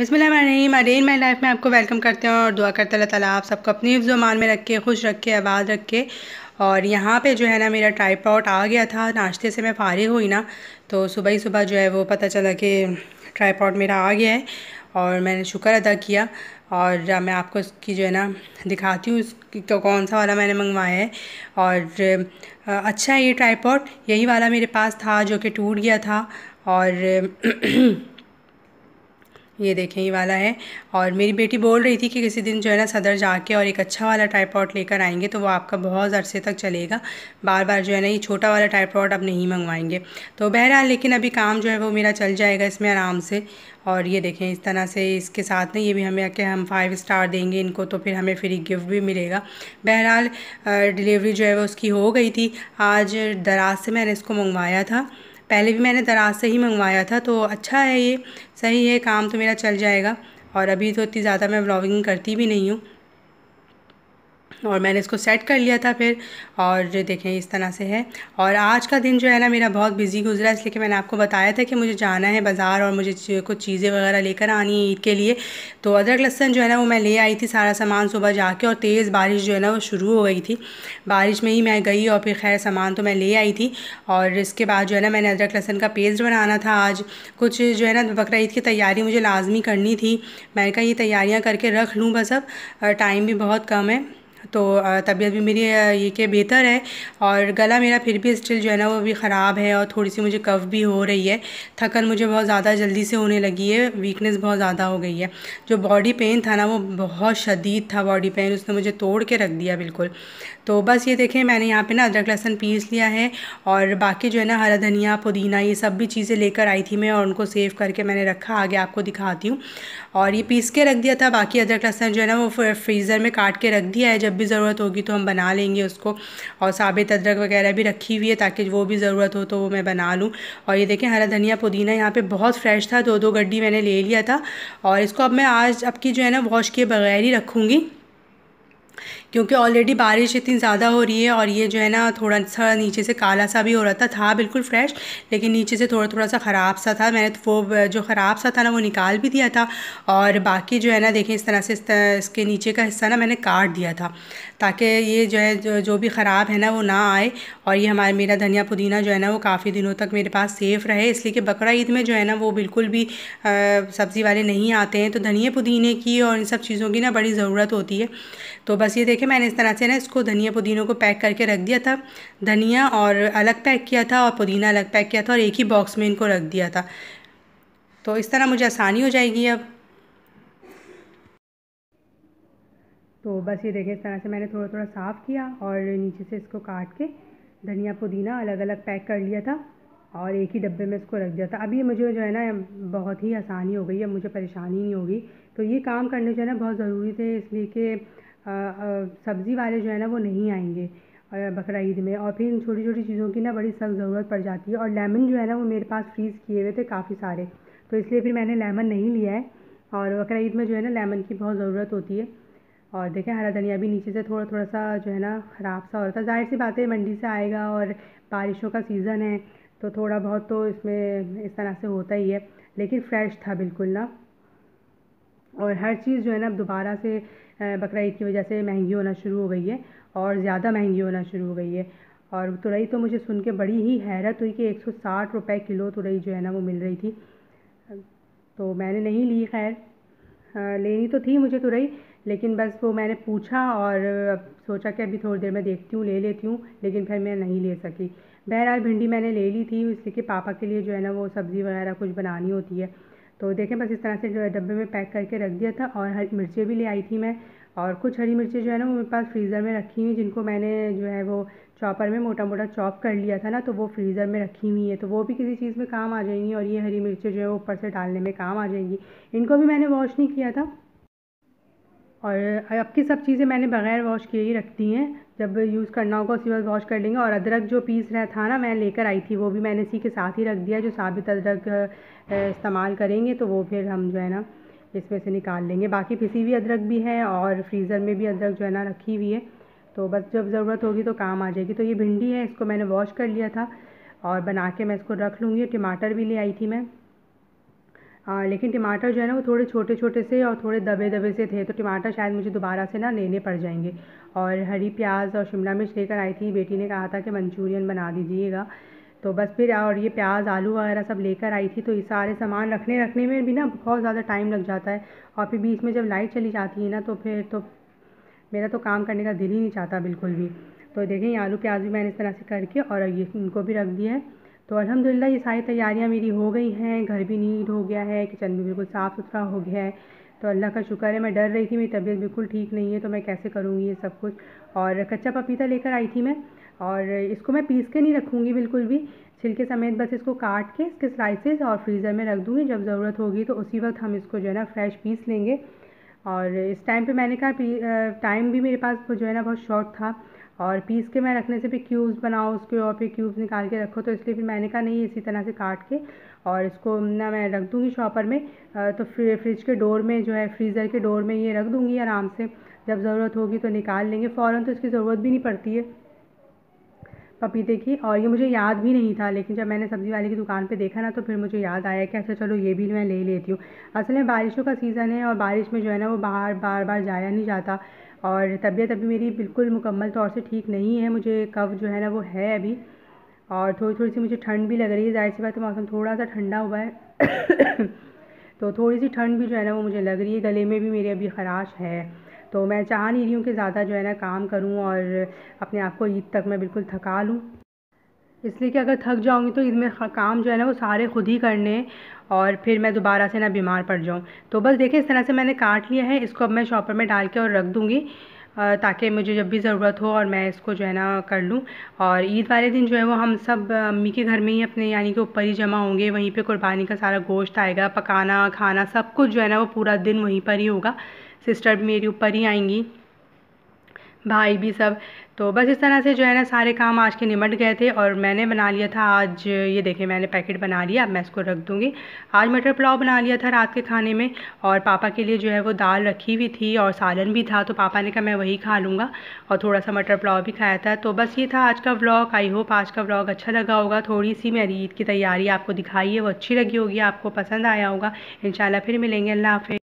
बिस्मिल्लाहिर्रहमानिर्रहीम। Day in my life में आपको वेलकम करते हैं और दुआ करते हैं अल्लाह ताला आप सबको अपनी हिफ्ज़ मान में रखे, खुश रखे, आबाद रखे। और यहाँ पे जो है ना मेरा ट्राइपॉड आ गया था, नाश्ते से मैं फ़ारिग हुई ना तो सुबह ही सुबह जो है वो पता चला कि ट्राइपॉड मेरा आ गया है और मैंने शुक्र अदा किया। और मैं आपको इसकी जो है ना दिखाती हूँ इसकी तो कौन सा वाला मैंने मंगवाया है। और अच्छा है ये ट्राइपॉड, यही वाला मेरे पास था जो कि टूट गया था। और ये देखें ये वाला है। और मेरी बेटी बोल रही थी कि किसी दिन जो है ना सदर जाके और एक अच्छा वाला ट्राइपॉड लेकर आएंगे तो वो आपका बहुत अरसे तक चलेगा। बार बार जो है ना ये छोटा वाला ट्राइपॉड अब नहीं मंगवाएंगे। तो बहरहाल लेकिन अभी काम जो है वो मेरा चल जाएगा इसमें आराम से। और ये देखें इस तरह से इसके साथ ना ये भी हमें कि हम 5 स्टार देंगे इनको तो फिर हमें फ्री गिफ्ट भी मिलेगा। बहरहाल डिलीवरी जो है वो उसकी हो गई थी। आज दराज से मैंने इसको मंगवाया था, पहले भी मैंने दराज से ही मंगवाया था। तो अच्छा है, ये सही है, काम तो मेरा चल जाएगा। और अभी तो इतनी ज़्यादा मैं व्लॉगिंग करती भी नहीं हूँ और मैंने इसको सेट कर लिया था फिर। और देखें इस तरह से है। और आज का दिन जो है ना मेरा बहुत बिजी गुजरा, इसलिए कि मैंने आपको बताया था कि मुझे जाना है बाज़ार और मुझे कुछ चीज़ें वगैरह लेकर आनी है ईद के लिए। तो अदरक लहसुन जो है ना वो मैं ले आई थी सारा सामान सुबह जाके, और तेज़ बारिश जो है ना वो शुरू हो गई थी। बारिश में ही मैं गई और फिर खैर सामान तो मैं ले आई थी। और इसके बाद जो है ना मैंने अदरक लहसुन का पेस्ट बनाना था आज। कुछ जो है ना बकरा ईद की तैयारी मुझे लाजमी करनी थी। मैंने कहा ये तैयारियाँ करके रख लूँ बस, अब टाइम भी बहुत कम है। तो तबीयत भी मेरी ये कि बेहतर है। और गला मेरा फिर भी स्टिल जो है ना वो भी ख़राब है और थोड़ी सी मुझे कफ भी हो रही है। थकन मुझे बहुत ज़्यादा जल्दी से होने लगी है, वीकनेस बहुत ज़्यादा हो गई है। जो बॉडी पेन था ना वो बहुत शदीद था, बॉडी पेन उसने मुझे तोड़ के रख दिया बिल्कुल। तो बस ये देखें मैंने यहाँ पे ना अदरक लहसुन पीस लिया है। और बाकी जो है ना हरा धनिया पुदीना ये सब भी चीज़ें लेकर आई थी मैं, और उनको सेव करके मैंने रखा, आगे आपको दिखाती हूँ। और ये पीस के रख दिया था। बाकी अदरक लहसुन जो है ना वो फ्रीज़र में काट के रख दिया है, जब भी ज़रूरत होगी तो हम बना लेंगे उसको। और साबित अदरक वगैरह भी रखी हुई है ताकि वो भी ज़रूरत हो तो वो मैं बना लूँ। और ये देखें हरा धनिया पुदीना यहाँ पे बहुत फ्रेश था, 2-2 गड्डी मैंने ले लिया था। और इसको अब मैं आज अब की जो है ना वॉश किए बगैर ही रखूँगी, क्योंकि ऑलरेडी बारिश इतनी ज़्यादा हो रही है। और ये जो है ना थोड़ा सा नीचे से काला सा भी हो रहा था बिल्कुल फ्रेश, लेकिन नीचे से थोड़ा थोड़ा सा ख़राब सा था। मैंने तो वो जो ख़राब सा था ना वो निकाल भी दिया था। और बाकी जो है ना देखें इस तरह से इसके नीचे का हिस्सा ना मैंने काट दिया था ताकि ये जो है जो भी ख़राब है ना वो ना आए। और ये मेरा धनिया पुदीना जो है ना वो काफ़ी दिनों तक मेरे पास सेफ़ रहे, इसलिए कि बकरा ईद में जो है ना वो बिल्कुल भी सब्ज़ी वाले नहीं आते हैं, तो धनिया पुदीने की और इन सब चीज़ों की ना बड़ी ज़रूरत होती है। तो बस ये देखें मैंने इस तरह से ना इसको धनिया पुदीनों को पैक करके रख दिया था। धनिया और अलग पैक किया था और पुदीना अलग पैक किया था और एक ही बॉक्स में इनको रख दिया था। तो इस तरह मुझे आसानी हो जाएगी अब। तो बस ये देखें इस तरह से मैंने थोड़ा थोड़ा साफ़ किया और नीचे से इसको काट के धनिया पुदीना अलग अलग पैक कर लिया था और एक ही डब्बे में इसको रख दिया था। अब ये मुझे जो है ना बहुत ही आसानी हो गई है, मुझे परेशानी नहीं होगी। तो ये काम करने जो है ना बहुत ज़रूरी थे, इसलिए कि सब्ज़ी वाले जो है ना वो नहीं आएंगे बकरा ईद में, और फिर इन छोटी छोटी चीज़ों की ना बड़ी सख्त ज़रूरत पड़ जाती है। और लेमन जो है ना वो मेरे पास फ्रीज़ किए हुए थे काफ़ी सारे, तो इसलिए फिर मैंने लेमन नहीं लिया है। और बकरा ईद में जो है ना लेमन की बहुत ज़रूरत होती है। और देखें हरा धनिया भी नीचे से थोड़ा थोड़ा सा जो है ना ख़राब सा हो रहा था। ज़ाहिर सी बात है मंडी से आएगा और बारिशों का सीज़न है तो थोड़ा बहुत तो इसमें इस तरह से होता ही है, लेकिन फ़्रेश था बिल्कुल ना। और हर चीज़ जो है ना अब दोबारा से बकरा ईद की वजह से महंगी होना शुरू हो गई है और ज़्यादा महंगी होना शुरू हो गई है। और तुरई तो मुझे सुन के बड़ी ही हैरत हुई कि 160 रुपये किलो तुरई जो है ना वो मिल रही थी। तो मैंने नहीं ली, खैर लेनी तो थी मुझे तुरई, लेकिन बस वो मैंने पूछा और सोचा कि अभी थोड़ी देर में देखती हूँ ले लेती हूँ, लेकिन फिर मैं नहीं ले सकी। बहरहाल भिंडी मैंने ले ली थी इसलिए कि पापा के लिए जो है ना वो सब्ज़ी वगैरह कुछ बनानी होती है। तो देखें बस इस तरह से जो है डब्बे में पैक करके रख दिया था। और हरी मिर्चें भी ले आई थी मैं, और कुछ हरी मिर्चें जो है ना वो मेरे पास फ्रीज़र में रखी हुई, जिनको मैंने जो है वो चॉपर में मोटा मोटा चॉप कर लिया था ना, तो वो फ्रीज़र में रखी हुई है, तो वो भी किसी चीज़ में काम आ जाएंगी। और ये हरी मिर्चें जो है ऊपर से डालने में काम आ जाएंगी। इनको भी मैंने वॉश नहीं किया था और अब की सब चीज़ें मैंने बग़ैर वॉश किए ही रखती हैं, जब यूज़ करना होगा उसी वक्त वॉश कर लेंगे। और अदरक जो पीस रहा था ना मैं लेकर आई थी, वो भी मैंने इसी के साथ ही रख दिया। जो साबित अदरक इस्तेमाल करेंगे तो वो फिर हम जो है ना इसमें से निकाल लेंगे। बाकी पिसी हुई अदरक भी है और फ्रीज़र में भी अदरक जो है ना रखी हुई है, तो बस जब ज़रूरत होगी तो काम आ जाएगी। तो ये भिंडी है, इसको मैंने वॉश कर लिया था और बना के मैं इसको रख लूँगी। टमाटर भी ले आई थी मैं, लेकिन टमाटर जो है ना वो थोड़े छोटे छोटे से और थोड़े दबे दबे से थे, तो टमाटर शायद मुझे दोबारा से ना लेने पड़ जाएंगे। और हरी प्याज और शिमला मिर्च लेकर आई थी, बेटी ने कहा था कि मंचूरियन बना दीजिएगा, तो बस फिर और ये प्याज आलू वगैरह सब लेकर आई थी। तो ये सारे सामान रखने में भी ना बहुत ज़्यादा टाइम लग जाता है, और फिर बीच में जब लाइट चली जाती है ना तो फिर तो मेरा तो काम करने का दिल ही नहीं चाहता बिल्कुल भी। तो देखें ये आलू प्याज भी मैंने इस तरह से करके और ये इनको भी रख दिया है। तो अल्हम्दुलिल्लाह ये सारी तैयारियां मेरी हो गई हैं, घर भी नीट हो गया है, किचन भी बिल्कुल साफ़ सुथरा हो गया है। तो अल्लाह का शुक्र है। मैं डर रही थी मेरी तबीयत बिल्कुल ठीक नहीं है, तो मैं कैसे करूँगी ये सब कुछ। और कच्चा पपीता लेकर आई थी मैं, और इसको मैं पीस के नहीं रखूँगी बिल्कुल भी, छिलके समेत बस इसको काट के इसके स्लाइसेस और फ्रीज़र में रख दूँगी। जब ज़रूरत होगी तो उसी वक्त हम इसको जो है ना फ्रेश पीस लेंगे। और इस टाइम पे मैंने कहा टाइम भी मेरे पास जो है ना बहुत शॉर्ट था, और पीस के मैं रखने से फिर क्यूब्स बनाओ उसके और फिर क्यूब्स निकाल के रखो, तो इसलिए फिर मैंने कहा नहीं इसी तरह से काट के और इसको ना मैं रख दूँगी शॉपर में। तो फ्रिज के डोर में जो है फ्रीज़र के डोर में ये रख दूँगी आराम से, जब ज़रूरत होगी तो निकाल लेंगे फ़ौरन, तो इसकी ज़रूरत भी नहीं पड़ती है पपीते की। और ये मुझे याद भी नहीं था, लेकिन जब मैंने सब्ज़ी वाले की दुकान पे देखा ना तो फिर मुझे याद आया कि अच्छा चलो ये भी मैं ले लेती हूँ। असल में बारिशों का सीज़न है और बारिश में जो है ना वो बाहर बार बार जाया नहीं जाता, और तबीयत अभी मेरी बिल्कुल मुकम्मल तौर से ठीक नहीं है, मुझे कफ जो है ना वो है अभी, और थोड़ी थोड़ी सी मुझे ठंड भी लग रही है। ज़ाहिर सी बात है मौसम थोड़ा सा ठंडा हुआ है तो थोड़ी सी ठंड भी जो है ना वो मुझे लग रही है, गले में भी मेरे अभी ख़राश है। तो मैं चाह नहीं रही हूँ कि ज़्यादा जो है ना काम करूँ और अपने आप को ईद तक मैं बिल्कुल थका लूँ, इसलिए कि अगर थक जाऊँगी तो इसमें काम जो है ना वो सारे खुद ही करने हैं, और फिर मैं दोबारा से ना बीमार पड़ जाऊँ। तो बस देखिए इस तरह से मैंने काट लिया है, इसको अब मैं शॉपर में डाल के और रख दूँगी, ताकि मुझे जब भी ज़रूरत हो और मैं इसको जो है ना कर लूँ। और ईद वाले दिन जो है वो हम सब अम्मी के घर में ही अपने यानी कि ऊपर ही जमा होंगे, वहीं पे कुर्बानी का सारा गोश्त आएगा, पकाना खाना सब कुछ जो है ना वो पूरा दिन वहीं पर ही होगा। सिस्टर भी मेरी ऊपर ही आएंगी, भाई भी सब। तो बस इस तरह से जो है ना सारे काम आज के निमट गए थे, और मैंने बना लिया था आज, ये देखें मैंने पैकेट बना लिया, अब मैं इसको रख दूँगी। आज मटर पुलाव बना लिया था रात के खाने में, और पापा के लिए जो है वो दाल रखी हुई थी और सालन भी था, तो पापा ने कहा मैं वही खा लूँगा, और थोड़ा सा मटर पुलाव भी खाया था। तो बस ये था आज का व्लॉग। आई होप आज का व्लॉग अच्छा लगा होगा। थोड़ी सी मेरी ईद की तैयारी आपको दिखाई है, वो अच्छी लगी होगी, आपको पसंद आया होगा। इंशाल्लाह फिर मिलेंगे। अल्लाह हाफ़िज़।